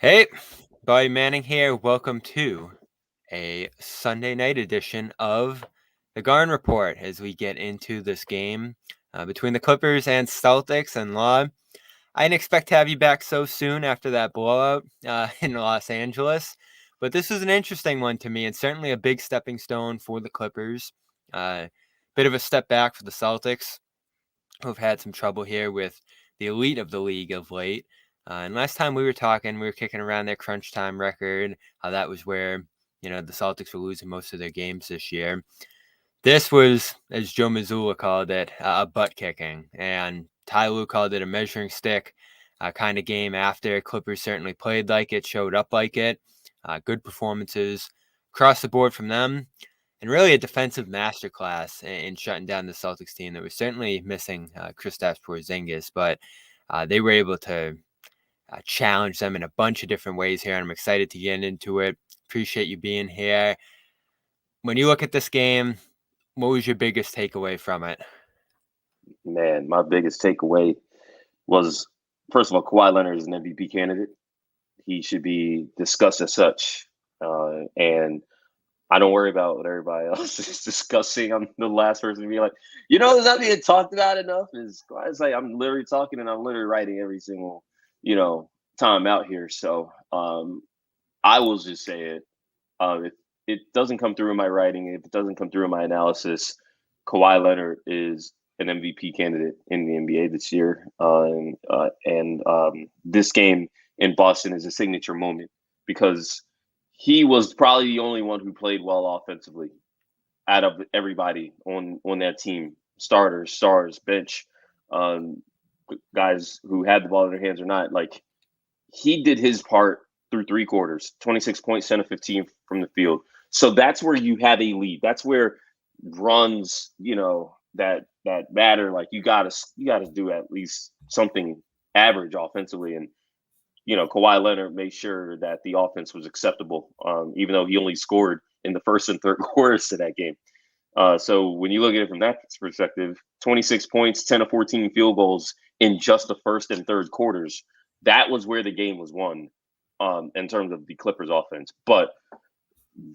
Hey, Bobby Manning here. Welcome to a Sunday night edition of the Garden Report as we get into this game between the Clippers and Celtics. And Law, I didn't expect to have you back so soon after that blowout in Los Angeles, but this was an interesting one to me and certainly a big stepping stone for the Clippers. Bit of a step back for the Celtics, who've had some trouble here with the elite of the league of late. And last time we were talking, we were kicking around their crunch time record, how that was where, the Celtics were losing most of their games this year. This was, as Joe Mazzulla called it, a butt kicking. And Ty Lue called it a measuring stick kind of game after. Clippers certainly played like it, showed up like it. Good performances across the board from them. And really a defensive masterclass in shutting down the Celtics team that was certainly missing Kristaps Porzingis, but they were able to challenge them in a bunch of different ways here. And I'm excited to get into it. Appreciate you being here. When you look at this game, what was your biggest takeaway from it? Man, my biggest takeaway was first of all, Kawhi Leonard is an MVP candidate. He should be discussed as such. And I don't worry about what everybody else is discussing. I'm the last person to be like, is not being talked about enough. It's like I'm literally talking and I'm literally writing every single, time out here. So I will just say it. If it doesn't come through in my writing, if it doesn't come through in my analysis, Kawhi Leonard is an MVP candidate in the NBA this year. And this game in Boston is a signature moment because he was probably the only one who played well offensively out of everybody on that team. Starters, stars, bench, um, guys who had the ball in their hands or not. Like he did his part through three quarters, 26 points, 10 of 15 from the field. So that's where you have a lead. That's where runs, that matter. Like you gotta do at least something average offensively. And Kawhi Leonard made sure that the offense was acceptable, even though he only scored in the first and third quarters of that game. So when you look at it from that perspective, 26 points, 10 of 14 field goals in just the first and third quarters, that was where the game was won in terms of the Clippers offense. But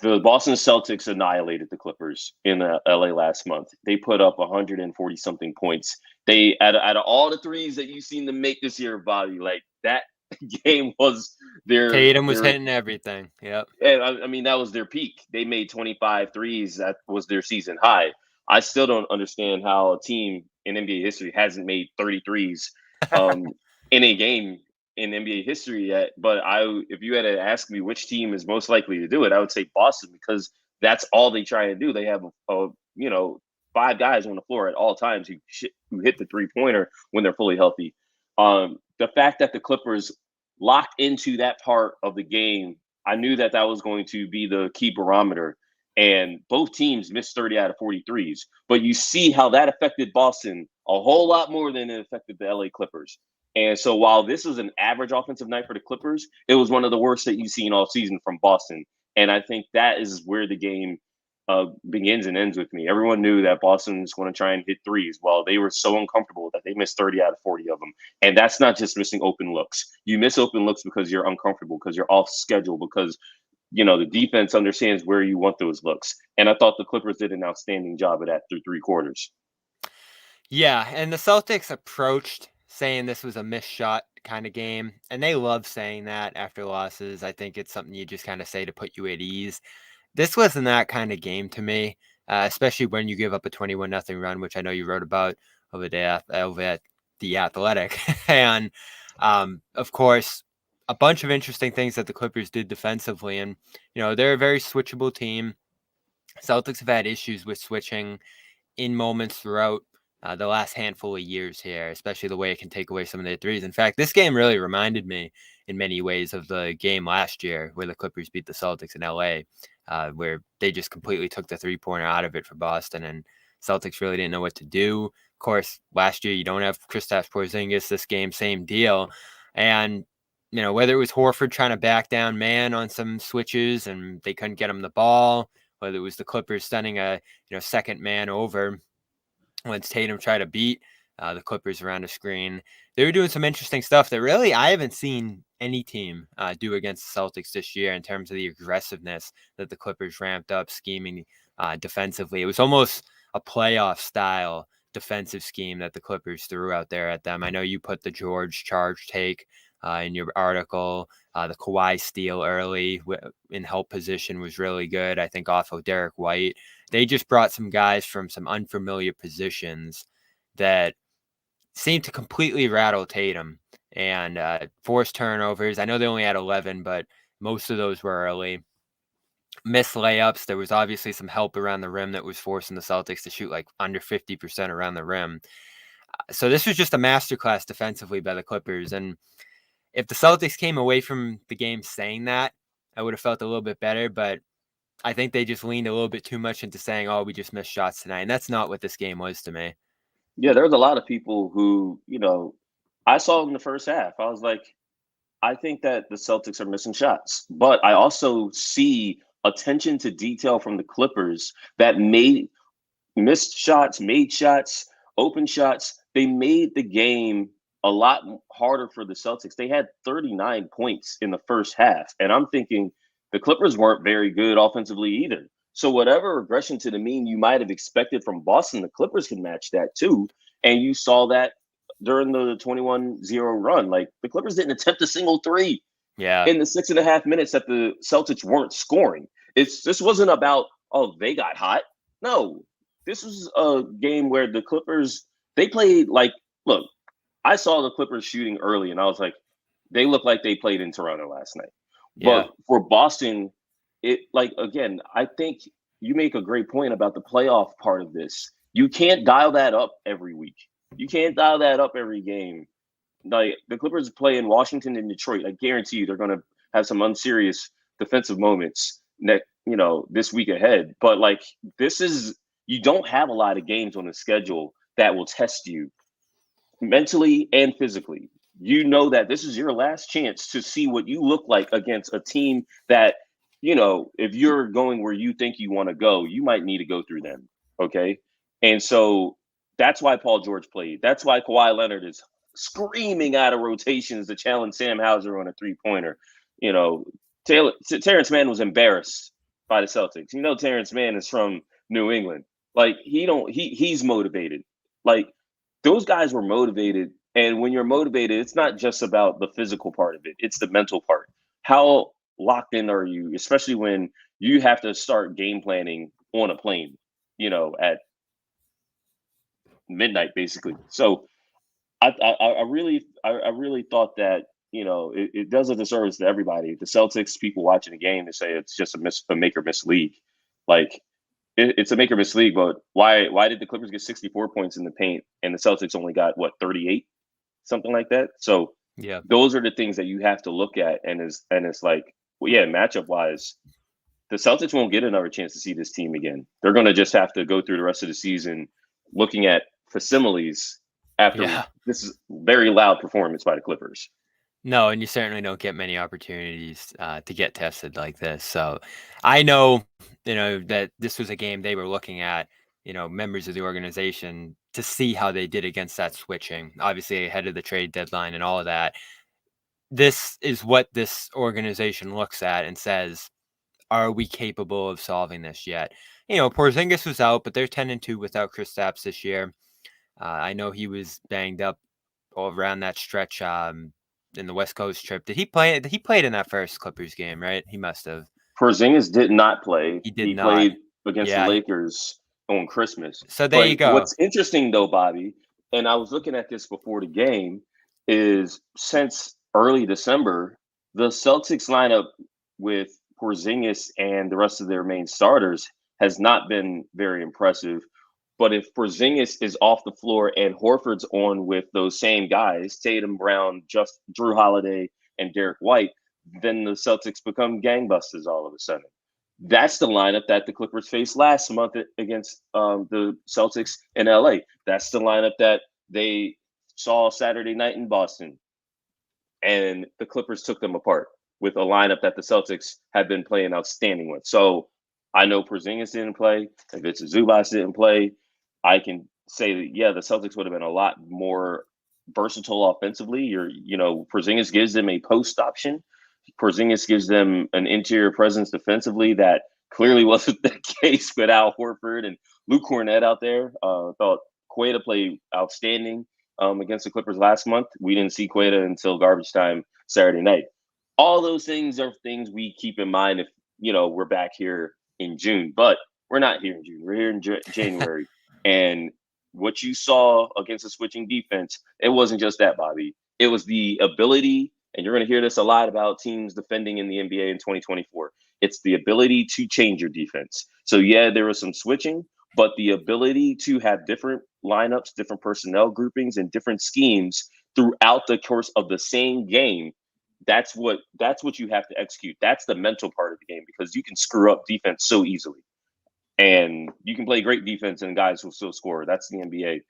the Boston Celtics annihilated the Clippers in LA last month. They put up 140 something points. They out of all the threes that you've seen them make this year, Bobby, like that game was their Tatum was their hitting everything. Yep. I mean, that was their peak. They made 25 threes. That was their season high. I still don't understand how a team in NBA history hasn't made 33s um, in a game in NBA history yet. But if you had to ask me which team is most likely to do it, I would say Boston because that's all they try to do. They have five guys on the floor at all times who hit the 3-pointer when they're fully healthy. The fact that the Clippers locked into that part of the game, I knew that was going to be the key barometer. And both teams missed 30 out of 43s. But you see how that affected Boston a whole lot more than it affected the LA Clippers. And so while this was an average offensive night for the Clippers, it was one of the worst that you've seen all season from Boston. And I think that is where the game begins and ends with me. Everyone knew that Boston was going to try and hit threes. Well, they were so uncomfortable that they missed 30 out of 40 of them. And that's not just missing open looks. You miss open looks because you're uncomfortable, because you're off schedule, because the defense understands where you want those looks. And I thought the Clippers did an outstanding job of that through three quarters. Yeah, and the Celtics approached saying this was a missed shot kind of game, and they love saying that after losses. I think it's something you just kind of say to put you at ease. This wasn't that kind of game to me, especially when you give up a 21-0 run, which I know you wrote about over at The Athletic. And, of course, a bunch of interesting things that the Clippers did defensively. And, they're a very switchable team. Celtics have had issues with switching in moments throughout the last handful of years here, especially the way it can take away some of their threes. In fact, this game really reminded me in many ways of the game last year where the Clippers beat the Celtics in LA, where they just completely took the three-pointer out of it for Boston, and Celtics really didn't know what to do. Of course, last year you don't have Kristaps Porzingis. This game, same deal. And, whether it was Horford trying to back down man on some switches and they couldn't get him the ball, whether it was the Clippers sending a second man over once Tatum tried to beat the Clippers around the screen. They were doing some interesting stuff that really I haven't seen any team do against the Celtics this year in terms of the aggressiveness that the Clippers ramped up scheming defensively. It was almost a playoff style defensive scheme that the Clippers threw out there at them. I know you put the George charge take in your article. The Kawhi steal early in help position was really good, I think, off of Derek White. They just brought some guys from some unfamiliar positions that seemed to completely rattle Tatum and force turnovers. I know they only had 11, but most of those were early. Missed layups. There was obviously some help around the rim that was forcing the Celtics to shoot like under 50% around the rim. So this was just a masterclass defensively by the Clippers. And if the Celtics came away from the game saying that, I would have felt a little bit better. But I think they just leaned a little bit too much into saying, oh, we just missed shots tonight. And that's not what this game was to me. Yeah, there's a lot of people who, I saw in the first half. I was like, I think that the Celtics are missing shots, but I also see attention to detail from the Clippers that made missed shots, made shots, open shots. They made the game a lot harder for the Celtics. They had 39 points in the first half, and I'm thinking the Clippers weren't very good offensively either. So whatever regression to the mean you might have expected from Boston, the Clippers can match that too. And you saw that during the 21-0 run. Like, the Clippers didn't attempt a single three in the 6.5 minutes that the Celtics weren't scoring. This wasn't about, oh, they got hot. No, this was a game where the Clippers, they played like, look, I saw the Clippers shooting early and I was like, they look like they played in Toronto last night. Yeah. But for Boston, again, I think you make a great point about the playoff part of this. You can't dial that up every week. You can't dial that up every game. Like, the Clippers play in Washington and Detroit. I guarantee you they're going to have some unserious defensive moments this week ahead. But like, you don't have a lot of games on the schedule that will test you mentally and physically. You know that this is your last chance to see what you look like against a team that, if you're going where you think you want to go, you might need to go through them. Okay. And so that's why Paul George played. That's why Kawhi Leonard is screaming out of rotations to challenge Sam Hauser on a three-pointer. Terrence Mann was embarrassed by the Celtics. Terrence Mann is from New England. Like, he's motivated. Like, those guys were motivated. And when you're motivated, it's not just about the physical part of it. It's the mental part. How locked in are you, especially when you have to start game planning on a plane, at midnight, basically. So I really thought that, it does a disservice to everybody. The Celtics, people watching the game, they say it's just a make or miss league. Like, it's a make or miss league, but why did the Clippers get 64 points in the paint and the Celtics only got 38, something like that? So yeah, those are the things that you have to look at, and it's like, well, yeah, matchup wise, the Celtics won't get another chance to see this team again. They're going to just have to go through the rest of the season looking at facsimiles after this very loud performance by the Clippers. No, and you certainly don't get many opportunities to get tested like this. So I know, that this was a game they were looking at, members of the organization, to see how they did against that switching, obviously ahead of the trade deadline and all of that. This is what this organization looks at and says, are we capable of solving this yet? Porzingis was out, but they're 10-2 without Kristaps this year. I know he was banged up all around that stretch in the West Coast trip. Did he play? He played in that first Clippers game, right? He must have. Porzingis did not play. He did not. Played against the Lakers on Christmas. So there you go. What's interesting, though, Bobby, and I was looking at this before the game, is since early December, the Celtics lineup with Porzingis and the rest of their main starters has not been very impressive. But if Porzingis is off the floor and Horford's on with those same guys, Tatum, Brown, just Drew Holiday, and Derek White, then the Celtics become gangbusters all of a sudden. That's the lineup that the Clippers faced last month against the Celtics in LA. That's the lineup that they saw Saturday night in Boston. And the Clippers took them apart with a lineup that the Celtics had been playing outstanding with. So I know Porzingis didn't play. If it's Zubac didn't play, I can say that, yeah, the Celtics would have been a lot more versatile offensively. Porzingis gives them a post option. Porzingis gives them an interior presence defensively that clearly wasn't the case with Al Horford and Luke Cornett out there. Thought Queta played outstanding against the Clippers last month. We didn't see Queta until garbage time Saturday night. All those things are things we keep in mind if we're back here in June, but we're not here in June. We're here in January, and what you saw against the switching defense, it wasn't just that, Bobby. It was the ability, and you're going to hear this a lot about teams defending in the NBA in 2024. It's the ability to change your defense. So, yeah, there was some switching, but the ability to have different lineups, different personnel groupings, and different schemes throughout the course of the same game. That's what you have to execute. That's the mental part of the game, because you can screw up defense so easily. And you can play great defense and guys will still score. That's the NBA.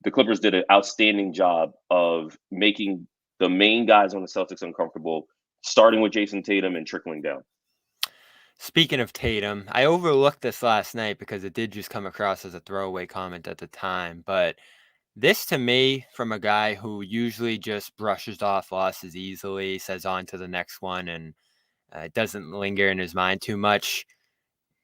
The Clippers did an outstanding job of making the main guys on the Celtics uncomfortable, starting with Jason Tatum and trickling down. Speaking of Tatum, I overlooked this last night because it did just come across as a throwaway comment at the time. But this, to me, from a guy who usually just brushes off losses easily, says on to the next one, and doesn't linger in his mind too much,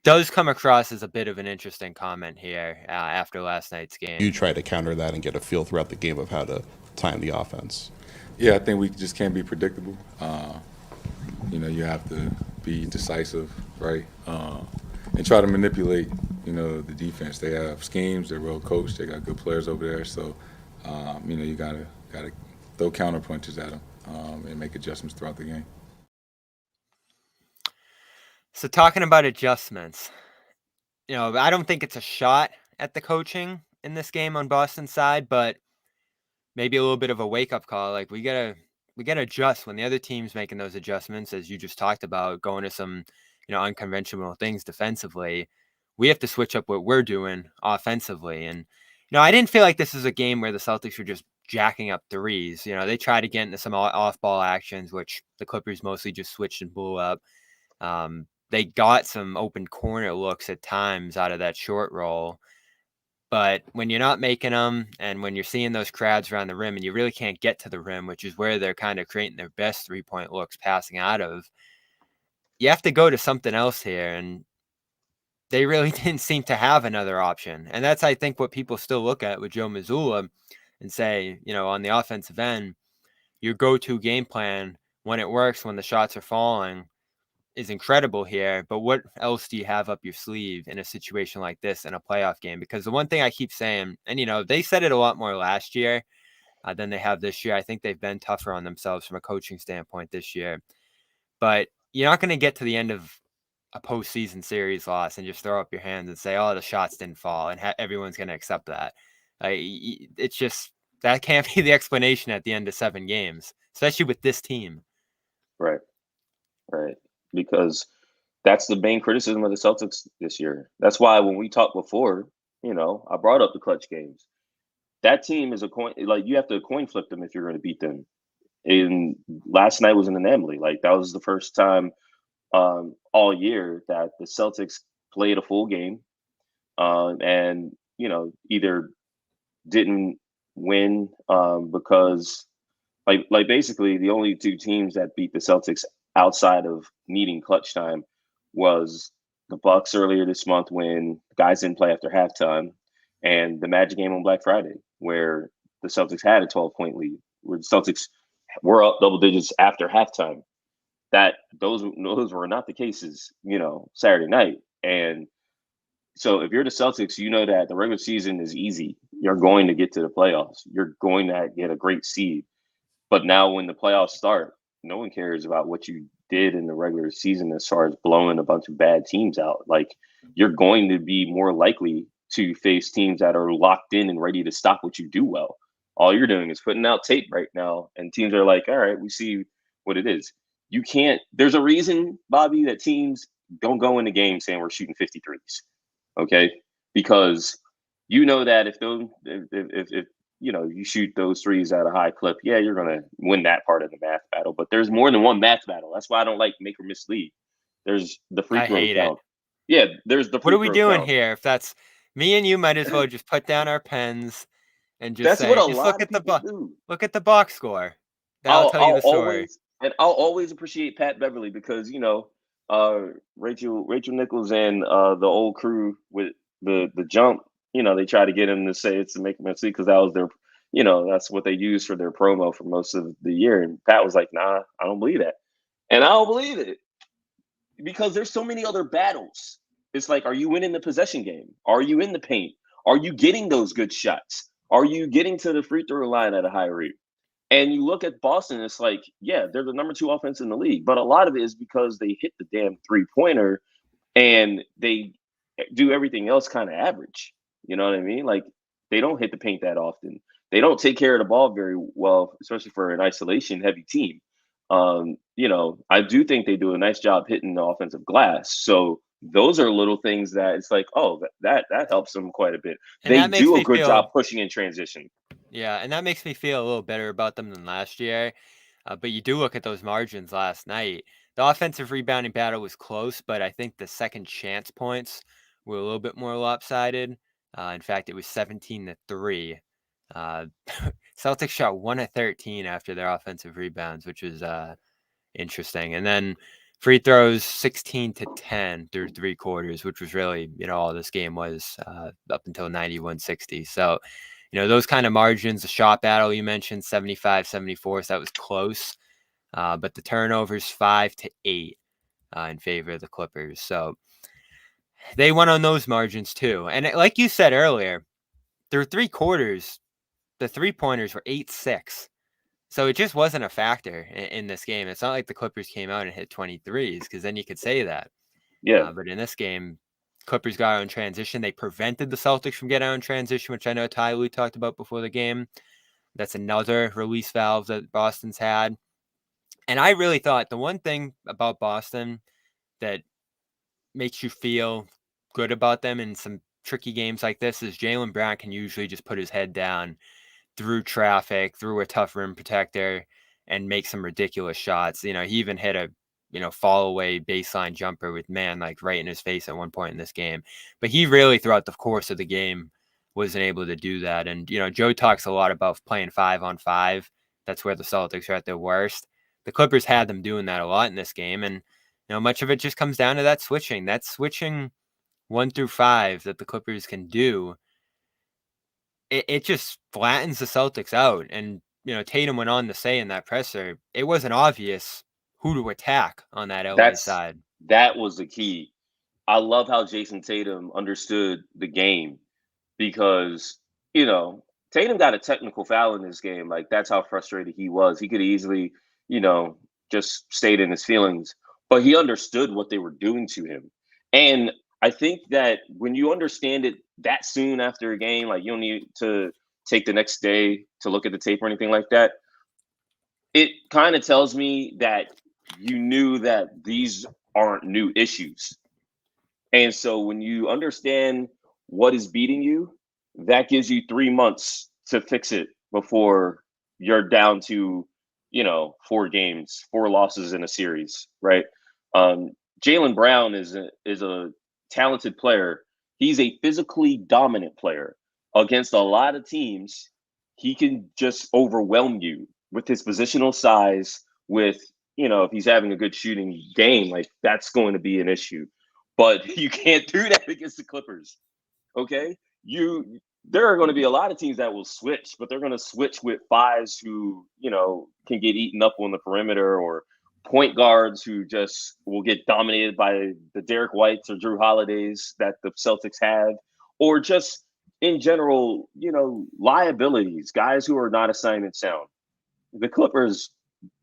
does come across as a bit of an interesting comment here after last night's game. You try to counter that and get a feel throughout the game of how to time the offense. Yeah, I think we just can't be predictable. You have to be decisive, right? And try to manipulate, the defense. They have schemes. They're well coached. They got good players over there. So, you gotta throw counter punches at them and make adjustments throughout the game. So talking about adjustments, I don't think it's a shot at the coaching in this game on Boston's side, but maybe a little bit of a wake-up call. Like, we gotta adjust when the other team's making those adjustments, as you just talked about, going to some unconventional things defensively. We have to switch up what we're doing offensively. And I didn't feel like this is a game where the Celtics were just jacking up threes. They tried to get into some off-ball actions, which the Clippers mostly just switched and blew up. They got some open corner looks at times out of that short roll. But when you're not making them, and when you're seeing those crowds around the rim and you really can't get to the rim, which is where they're kind of creating their best three-point looks passing out of, you have to go to something else here. And they really didn't seem to have another option. And that's, I think, what people still look at with Joe Mazzulla and say, on the offensive end, your go-to game plan, when it works, when the shots are falling, is incredible here. But what else do you have up your sleeve in a situation like this in a playoff game? Because the one thing I keep saying, and they said it a lot more last year than they have this year. I think they've been tougher on themselves from a coaching standpoint this year. But you're not going to get to the end of a postseason series loss and just throw up your hands and say, oh, the shots didn't fall, and everyone's going to accept that. It's just, that can't be the explanation at the end of 7 games, especially with this team. Right. Because that's the main criticism of the Celtics this year. That's why when we talked before, I brought up the clutch games. That team is a coin. Like, you have to coin flip them if you're going to beat them. And last night was an anomaly. Like, that was the first time all year that the Celtics played a full game and either didn't win because like basically the only 2 teams that beat the Celtics outside of needing clutch time was the Bucks earlier this month when guys didn't play after halftime, and the Magic game on Black Friday where the Celtics had a 12-point lead, where the Celtics were up double digits after halftime. That those were not the cases, Saturday night. And so if you're the Celtics, you know that the regular season is easy. You're going to get to the playoffs. You're going to get a great seed. But now when the playoffs start, no one cares about what you did in the regular season as far as blowing a bunch of bad teams out. Like, you're going to be more likely to face teams that are locked in and ready to stop what you do well. All you're doing is putting out tape right now, and teams are like, all right, we see what it is. You can't, there's a reason, Bobby, that teams don't go into games saying we're shooting 53s. Okay? Because that if you shoot those threes at a high clip, yeah, you're going to win that part of the math battle. But there's more than one math battle. That's why I don't like make or miss league. There's the free throw count. Yeah, there's the free throw count. What are we doing here if that's Me and you might as well just put down our pens and just That's what say, a just lot of people do. look at the box score. That'll tell you the story. I'll always appreciate Pat Beverly because Rachel Nichols and the old crew with the jump. They try to get him to say it's to make him see because that was their, that's what they used for their promo for most of the year. And Pat was like, "Nah, I don't believe that," and I don't believe it because there's so many other battles. It's like, are you winning the possession game? Are you in the paint? Are you getting those good shots? Are you getting to the free throw line at a high rate? And you look at Boston, it's like, yeah, they're the number 2 offense in the league. But a lot of it is because they hit the damn 3-pointer and they do everything else kind of average. You know what I mean? Like, they don't hit the paint that often. They don't take care of the ball very well, especially for an isolation heavy team. I do think they do a nice job hitting the offensive glass. So those are little things that it's like, oh, that helps them quite a bit. And They that makes do a me good feel job pushing in transition. Yeah, and that makes me feel a little better about them than last year. But you do look at those margins last night. The offensive rebounding battle was close, but I think the second chance points were a little bit more lopsided. In fact, it was 17-3. Celtics shot 1 of 13 after their offensive rebounds, which was interesting. And then free throws 16-10 through 3 quarters, which was really, all this game was up until 91-60. So, those kind of margins, the shot battle you mentioned, 75-74, so that was close. But the turnovers 5-8 in favor of the Clippers. So they won on those margins too. And like you said earlier, through 3 quarters, the 3-pointers were 8-6. So it just wasn't a factor in this game. It's not like the Clippers came out and hit 23s because then you could say that. Yeah. But in this game, Clippers got out in transition. They prevented the Celtics from getting out in transition, which I know Ty Lue talked about before the game. That's another release valve that Boston's had. And I really thought the one thing about Boston that makes you feel good about them in some tricky games like this is Jaylen Brown can usually just put his head down through traffic, through a tough rim protector, and make some ridiculous shots. He even hit a, fall away baseline jumper with like right in his face at one point in this game. But he really, throughout the course of the game, wasn't able to do that. And, Joe talks a lot about playing 5-on-5. That's where the Celtics are at their worst. The Clippers had them doing that a lot in this game. And, much of it just comes down to that switching. That switching 1 through 5 that the Clippers can do. It just flattens the Celtics out. And, Tatum went on to say in that presser, it wasn't obvious who to attack on that LA side. That was the key. I love how Jason Tatum understood the game because, Tatum got a technical foul in this game. Like, that's how frustrated he was. He could easily, just stayed in his feelings, but he understood what they were doing to him. And I think that when you understand it that soon after a game, like you don't need to take the next day to look at the tape or anything like that. It kind of tells me that you knew that these aren't new issues. And so when you understand what is beating you, that gives you 3 months to fix it before you're down to, 4 games, 4 losses in a series, right? Jaylen Brown is a talented player. He's a physically dominant player. Against a lot of teams, he can just overwhelm you with his positional size, with, if he's having a good shooting game, like that's going to be an issue. But you can't do that against the Clippers, okay? There are going to be a lot of teams that will switch, but they're going to switch with 5s who, can get eaten up on the perimeter, or point guards who just will get dominated by the Derek Whites or Drew Holidays that the Celtics have, or just in general, liabilities, guys who are not assignment sound. The Clippers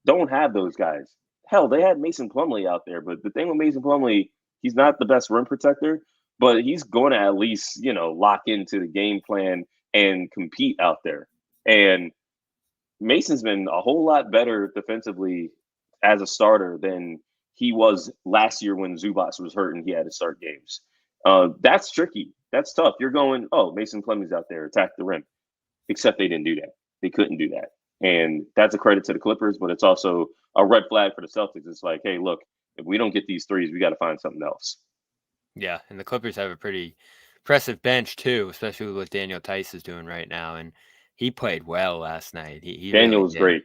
don't have those guys. Hell, they had Mason Plumlee out there, but the thing with Mason Plumlee, he's not the best rim protector, but he's going to at least, lock into the game plan and compete out there. And Mason's been a whole lot better defensively as a starter than he was last year when Zubac was hurt and he had to start games. That's tricky. That's tough. You're going, oh, Mason Plumlee's out there, attack the rim. Except they didn't do that. They couldn't do that. And that's a credit to the Clippers, but it's also a red flag for the Celtics. It's like, hey, look, if we don't get these threes, we got to find something else. Yeah, and the Clippers have a pretty impressive bench too, especially with what Daniel Tice is doing right now. And he played well last night. He Daniel really was did. great.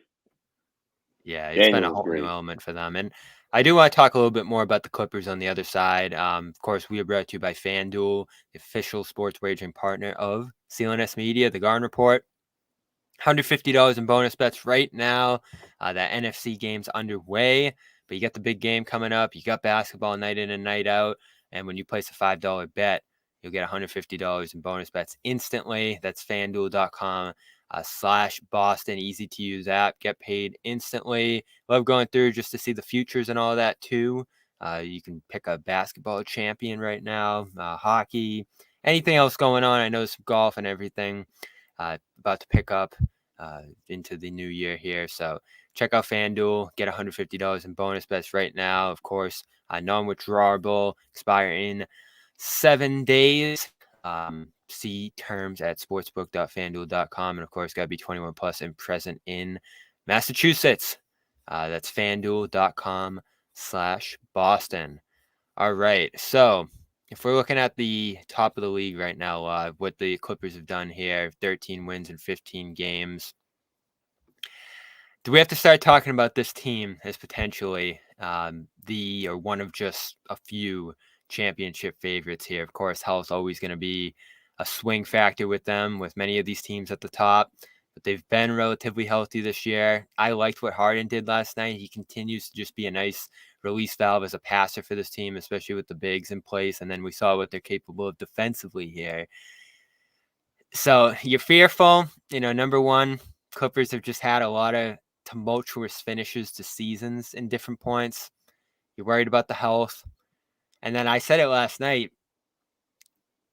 Yeah, it's been Daniel a was whole new great. element for them. And I do want to talk a little bit more about the Clippers on the other side. Of course, we are brought to you by FanDuel, the official sports wagering partner of CLNS Media, the Garden Report. $150 in bonus bets right now. That NFC game's underway, but you got the big game coming up. You got basketball night in and night out. And when you place a $5 bet, you'll get $150 in bonus bets instantly. That's FanDuel.com/Boston. Easy to use app. Get paid instantly. Love going through just to see the futures and all that too. You can pick a basketball champion right now, hockey, anything else going on. I know some golf and everything. About to pick up into the new year here. So check out FanDuel. Get $150 in bonus bets right now. Of course, non-withdrawable. Expire in 7 days. See terms at sportsbook.fanduel.com. And of course, got to be 21 plus and present in Massachusetts. That's fanduel.com/Boston. All right. So if we're looking at the top of the league right now, what the Clippers have done here, 13 wins in 15 games. Do we have to start talking about this team as potentially the or one of just a few championship favorites here? Of course, health always going to be a swing factor with them, with many of these teams at the top, but they've been relatively healthy this year. I liked what Harden did last night. He continues to just be a nice release valve as a passer for this team, especially with the bigs in place. And then we saw what they're capable of defensively here. So you're fearful, number one, Clippers have just had a lot of tumultuous finishes to seasons in different points. You're worried about the health. And then I said it last night.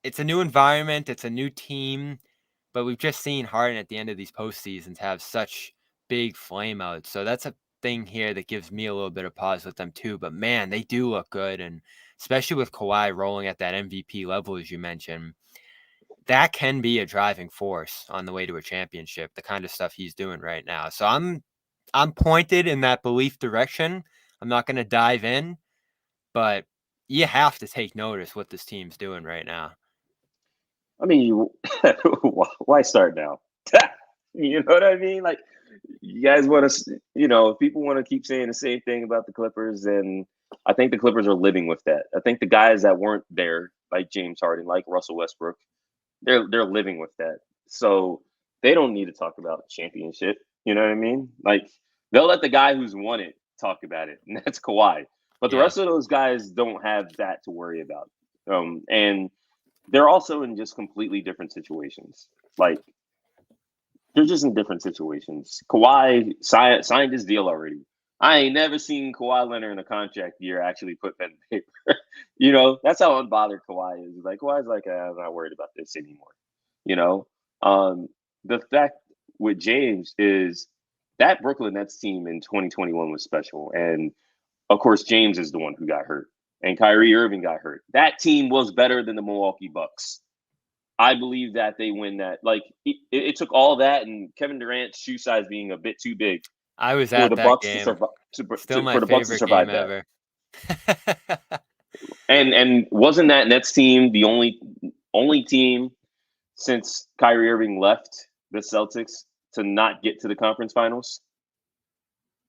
It's a new environment. It's a new team. But we've just seen Harden at the end of these postseasons have such big flameouts. So that's a thing here that gives me a little bit of pause with them too. But man, they do look good. And especially with Kawhi rolling at that MVP level, as you mentioned, that can be a driving force on the way to a championship, the kind of stuff he's doing right now. So I'm pointed in that belief direction. I'm not going to dive in, but you have to take notice what this team's doing right now. I mean, why start now? You know what I mean? Like, you guys want to, if people want to keep saying the same thing about the Clippers, and I think the Clippers are living with that. I think the guys that weren't there, like James Harden, like Russell Westbrook, they're living with that. So they don't need to talk about championship. You know what I mean? Like, they'll let the guy who's won it talk about it, and that's Kawhi. But the rest of those guys don't have that to worry about. And they're also in just completely different situations. Like, they're just in different situations. Kawhi signed his deal already. I ain't never seen Kawhi Leonard in a contract year actually put pen to paper. That's how unbothered Kawhi is. Like, Kawhi's like, I'm not worried about this anymore. The fact with James is that Brooklyn Nets team in 2021 was special. And of course, James is the one who got hurt. And Kyrie Irving got hurt. That team was better than the Milwaukee Bucks. I believe that they win that. Like, it took all that and Kevin Durant's shoe size being a bit too big. I was for at the that Bucks game. to survive. Still my For the Bucks to favorite survive game that. ever. And wasn't that Nets team the only team since Kyrie Irving left the Celtics to not get to the conference finals?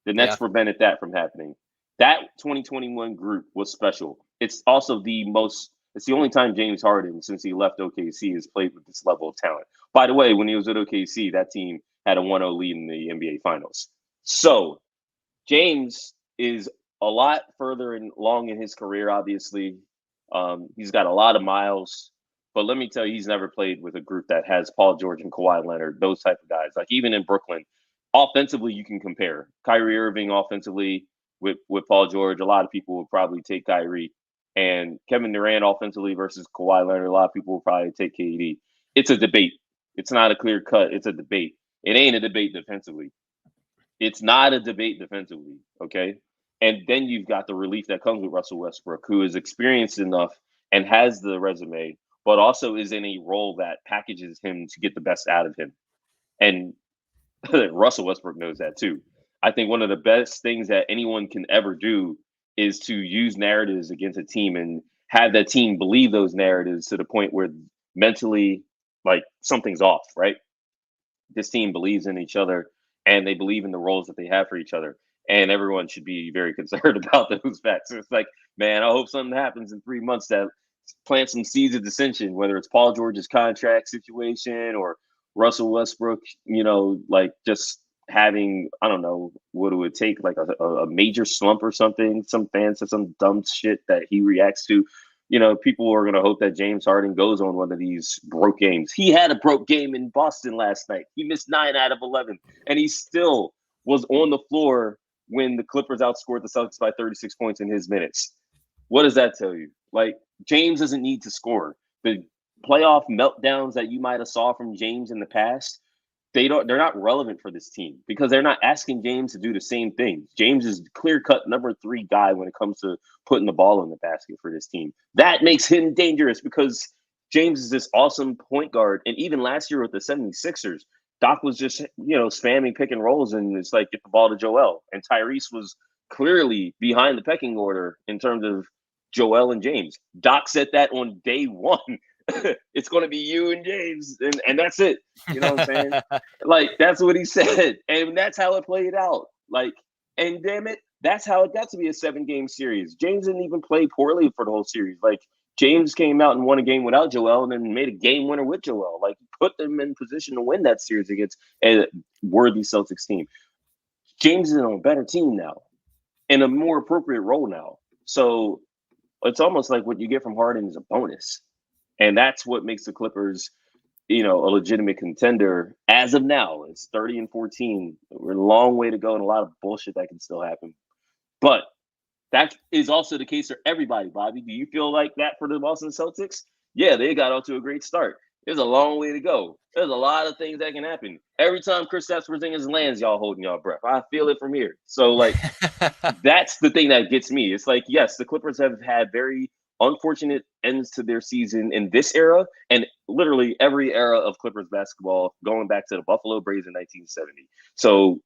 The Nets prevented that from happening. That 2021 group was special. It's also it's the only time James Harden, since he left OKC, has played with this level of talent. By the way, when he was at OKC, that team had a 1-0 lead in the NBA Finals. So James is a lot further along in his career, obviously. He's got a lot of miles. But let me tell you, he's never played with a group that has Paul George and Kawhi Leonard, those type of guys. Like, even in Brooklyn, offensively, you can compare. Kyrie Irving offensively with Paul George. A lot of people would probably take Kyrie. And Kevin Durant offensively versus Kawhi Leonard, a lot of people will probably take KD. It's a debate. It's not a clear cut. It's a debate. It ain't a debate defensively. It's not a debate defensively, okay? And then you've got the relief that comes with Russell Westbrook, who is experienced enough and has the resume, but also is in a role that packages him to get the best out of him. And Russell Westbrook knows that too. I think one of the best things that anyone can ever do is to use narratives against a team and have that team believe those narratives to the point where mentally, like, something's off, right? This team believes in each other and they believe in the roles that they have for each other. And everyone should be very concerned about those facts. So it's like, man, I hope something happens in 3 months that plant some seeds of dissension, whether it's Paul George's contract situation or Russell Westbrook, like just having, I don't know, what it would take, like a major slump or something. Some fans said some dumb shit that he reacts to. People are going to hope that James Harden goes on one of these broke games. He had a broke game in Boston last night. He missed 9 out of 11, and he still was on the floor when the Clippers outscored the Celtics by 36 points in his minutes. What does that tell you? Like, James doesn't need to score. The playoff meltdowns that you might have saw from James in the past, they're not relevant for this team because they're not asking James to do the same thing. James is clear-cut number 3 guy when it comes to putting the ball in the basket for this team. That makes him dangerous because James is this awesome point guard. And even last year with the 76ers, Doc was just, spamming pick and rolls, and it's like, get the ball to Joel. And Tyrese was clearly behind the pecking order in terms of Joel and James. Doc said that on day 1. It's going to be you and James, and that's it. You know what I'm saying? Like, that's what he said, and that's how it played out. Like, and damn it, that's how it got to be a 7-game series. James didn't even play poorly for the whole series. Like, James came out and won a game without Joel and then made a game winner with Joel. Like, put them in position to win that series against a worthy Celtics team. James is on a better team now, in a more appropriate role now. So it's almost like what you get from Harden is a bonus. And that's what makes the Clippers, a legitimate contender as of now. It's 30-14. We're a long way to go and a lot of bullshit that can still happen. But that is also the case for everybody, Bobby. Do you feel like that for the Boston Celtics? Yeah, they got off to a great start. There's a long way to go. There's a lot of things that can happen. Every time Kristaps Porzingis lands, y'all holding y'all breath. I feel it from here. So, like, that's the thing that gets me. It's like, yes, the Clippers have had very unfortunate ends to their season in this era and literally every era of Clippers basketball going back to the Buffalo Braves in 1970. So,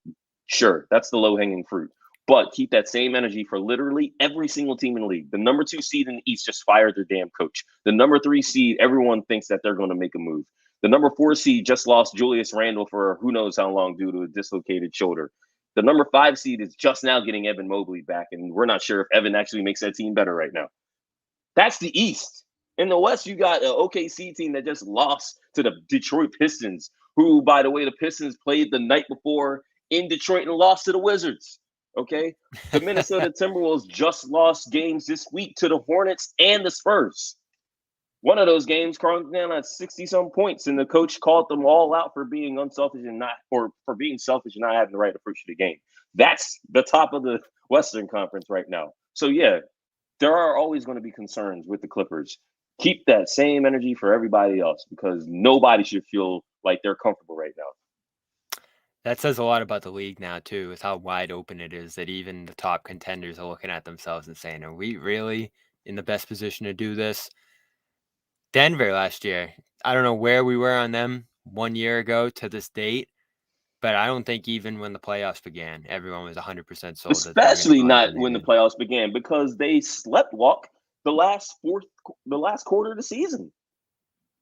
sure, that's the low-hanging fruit. But keep that same energy for literally every single team in the league. The number 2 seed in the East just fired their damn coach. The number 3 seed, everyone thinks that they're going to make a move. The number 4 seed just lost Julius Randle for who knows how long due to a dislocated shoulder. The number 5 seed is just now getting Evan Mobley back, and we're not sure if Evan actually makes that team better right now. That's the East. In the West, you got an OKC team that just lost to the Detroit Pistons, who, by the way, the Pistons played the night before in Detroit and lost to the Wizards. Okay? The Minnesota Timberwolves just lost games this week to the Hornets and the Spurs. One of those games, crawling down at 60-some points, and the coach called them all out for being unselfish for being selfish and not having the right approach to the game. That's the top of the Western Conference right now. So, yeah, there are always going to be concerns with the Clippers. Keep that same energy for everybody else because nobody should feel like they're comfortable right now. That says a lot about the league now, too, with how wide open it is that even the top contenders are looking at themselves and saying, are we really in the best position to do this? Denver last year, I don't know where we were on them 1 year ago to this date, but I don't think even when the playoffs began, everyone was 100% sold. Especially not when the playoffs began because they sleptwalk the last quarter of the season.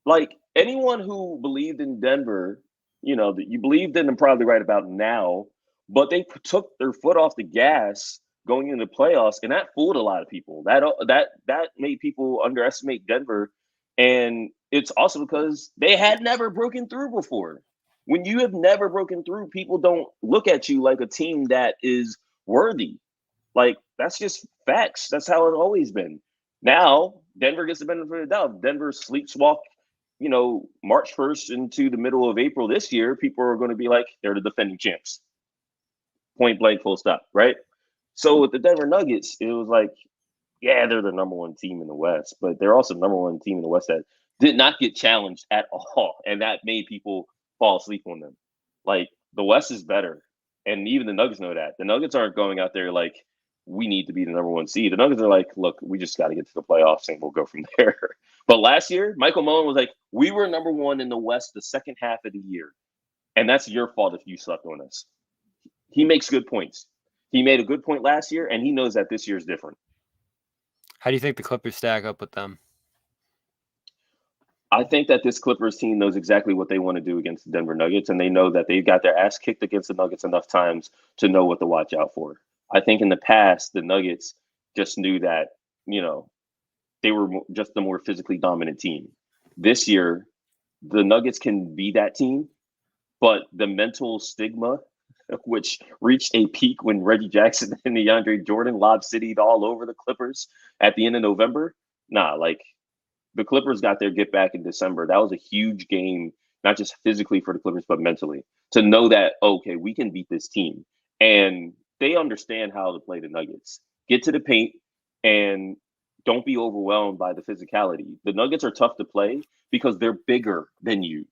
Like, anyone who believed in Denver, that you believed in them probably right about now, but they took their foot off the gas going into the playoffs, and that fooled a lot of people. That made people underestimate Denver, and it's also because they had never broken through before. When you have never broken through, people don't look at you like a team that is worthy. Like, that's just facts. That's how it's always been. Now, Denver gets the benefit of the doubt. Denver sleepwalk, March 1st into the middle of April this year. People are going to be like, they're the defending champs. Point blank, full stop, right? So with the Denver Nuggets, it was like, yeah, they're the number 1 team in the West, but they're also the number 1 team in the West that did not get challenged at all. And that made people fall asleep on them. Like, the West is better. And even the Nuggets know that. The Nuggets aren't going out there like, we need to be the number 1 seed. The Nuggets are like, look, we just got to get to the playoffs and we'll go from there. But last year, Michael Malone was like, we were number 1 in the West the second half of the year. And that's your fault if you slept on us. He makes good points. He made a good point last year, and he knows that this year is different. How do you think the Clippers stack up with them? I think that this Clippers team knows exactly what they want to do against the Denver Nuggets, and they know that they've got their ass kicked against the Nuggets enough times to know what to watch out for. I think in the past, the Nuggets just knew that, they were just the more physically dominant team. This year, the Nuggets can be that team, but the mental stigma, which reached a peak when Reggie Jackson and DeAndre Jordan lob city'd all over the Clippers at the end of November. Nah, like the Clippers got their get back in December. That was a huge game, not just physically for the Clippers, but mentally to know that, okay, we can beat this team. And they understand how to play the Nuggets. Get to the paint and don't be overwhelmed by the physicality. The Nuggets are tough to play because they're bigger than you.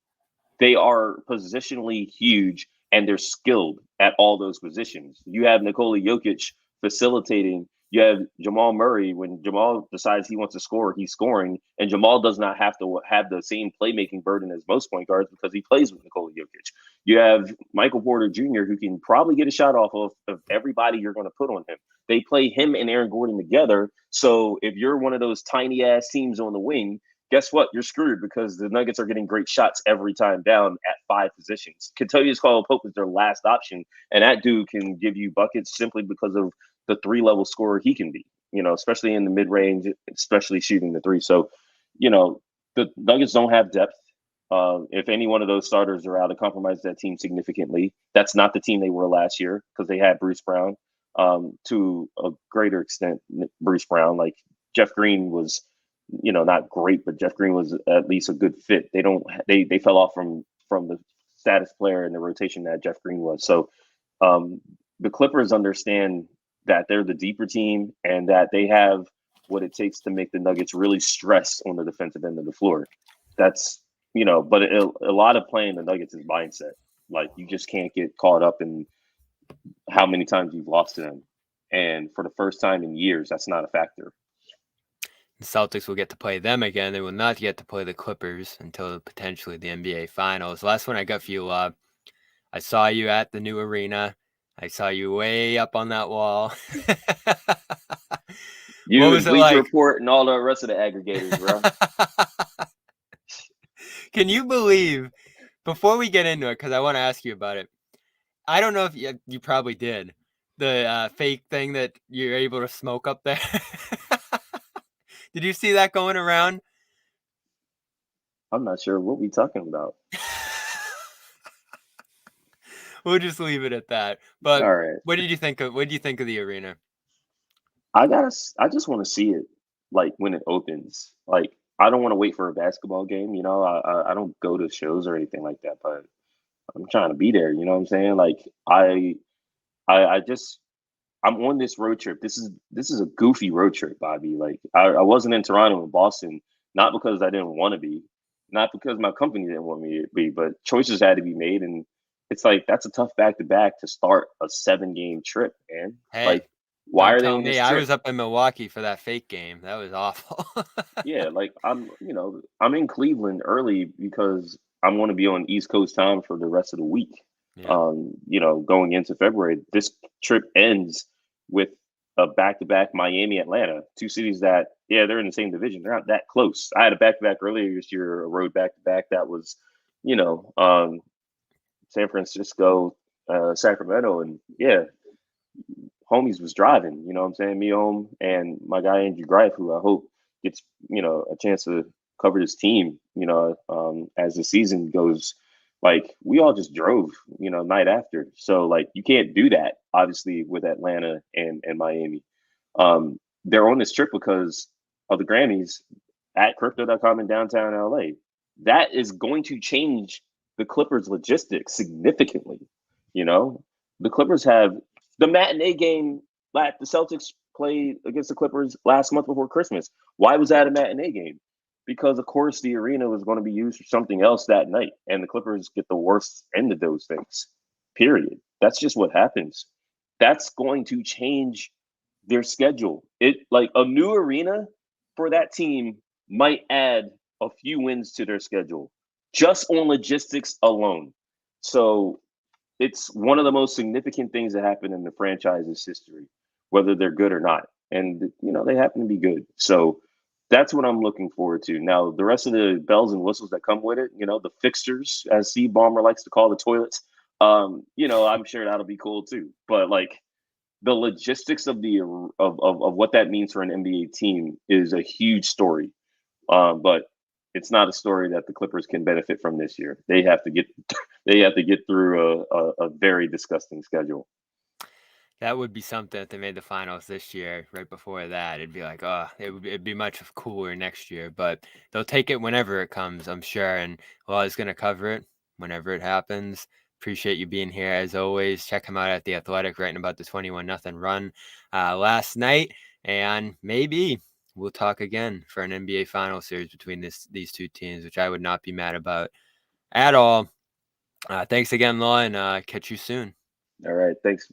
They are positionally huge and they're skilled at all those positions. You have Nikola Jokic facilitating. You have Jamal Murray. When Jamal decides he wants to score, he's scoring. And Jamal does not have to have the same playmaking burden as most point guards because he plays with Nikola Jokic. You have Michael Porter Jr., who can probably get a shot off of everybody you're going to put on him. They play him and Aaron Gordon together. So if you're one of those tiny ass teams on the wing, guess what? You're screwed because the Nuggets are getting great shots every time down at 5 positions. Kentavious Caldwell-Pope is their last option, and that dude can give you buckets simply because of the 3-level scorer he can be, especially in the mid-range, especially shooting the 3. So, the Nuggets don't have depth. If any one of those starters are out, it compromises that team significantly. That's not the team they were last year because they had Bruce Brown. To a greater extent, Bruce Brown, like Jeff Green was – not great, but Jeff Green was at least a good fit. They fell off from the status player in the rotation that Jeff Green was. So the Clippers understand that they're the deeper team and that they have what it takes to make the Nuggets really stress on the defensive end of the floor. That's, but a lot of playing the Nuggets is mindset. Like you just can't get caught up in how many times you've lost to them. And for the first time in years, that's not a factor. The Celtics will get to play them again. They will not get to play the Clippers until potentially the NBA Finals. Last one I got for you, I saw you at the new arena. I saw you way up on that wall. You what and was it Bleacher like? Report and all the rest of the aggregators, bro. Can you believe, before we get into it, because I want to ask you about it, I don't know if you probably did, the fake thing that you're able to smoke up there. Did you see that going around? I'm not sure what we're talking about. We'll just leave it at that. But all right, what did you think of the arena? I just want to see it like when it opens. Like I don't want to wait for a basketball game. I don't go to shows or anything like that, but I'm trying to be there. You know what I'm saying? Like I'm on this road trip. This is a goofy road trip, Bobby. Like I wasn't in Toronto and Boston, not because I didn't want to be, not because my company didn't want me to be, but choices had to be made. And it's like that's a tough back-to-back to start a 7-game trip, man. Hey, like why are they tell on me. this trip? I was up in Milwaukee for that fake game. That was awful. Yeah, like I'm in Cleveland early because I want to be on East Coast time for the rest of the week. Yeah. Going into February, this trip ends with a back-to-back Miami-Atlanta, 2 cities that, they're in the same division. They're not that close. I had a back-to-back earlier this year, a road back-to-back that was, San Francisco, Sacramento, and homies was driving. You know what I'm saying? Me home and my guy Andrew Greif, who I hope gets a chance to cover his team. As the season goes. Like we all just drove, night after. So like you can't do that, obviously, with Atlanta and Miami. They're on this trip because of the Grammys at crypto.com in downtown LA. That is going to change the Clippers logistics significantly. The Clippers have the matinee game that the Celtics played against the Clippers last month before Christmas. Why was that a matinee game? Because, of course, the arena was going to be used for something else that night, and the Clippers get the worst end of those things, period. That's just what happens. That's going to change their schedule. Like a new arena for that team might add a few wins to their schedule just on logistics alone. So it's one of the most significant things that happen in the franchise's history, whether they're good or not. and they happen to be good. So that's what I'm looking forward to. Now, the rest of the bells and whistles that come with it, the fixtures, as Steve Ballmer likes to call the toilets, I'm sure that'll be cool too. But like the logistics of of what that means for an NBA team is a huge story. But it's not a story that the Clippers can benefit from this year. They have to get through a very disgusting schedule. That would be something if they made the finals this year. Right before that, it'd be like, oh, it'd be much cooler next year. But they'll take it whenever it comes, I'm sure. And Law going to cover it whenever it happens. Appreciate you being here as always. Check him out at The Athletic, writing about the 21-0 run last night. And maybe we'll talk again for an NBA final series between these two teams, which I would not be mad about at all. Thanks again, Law, and catch you soon. All right. Thanks.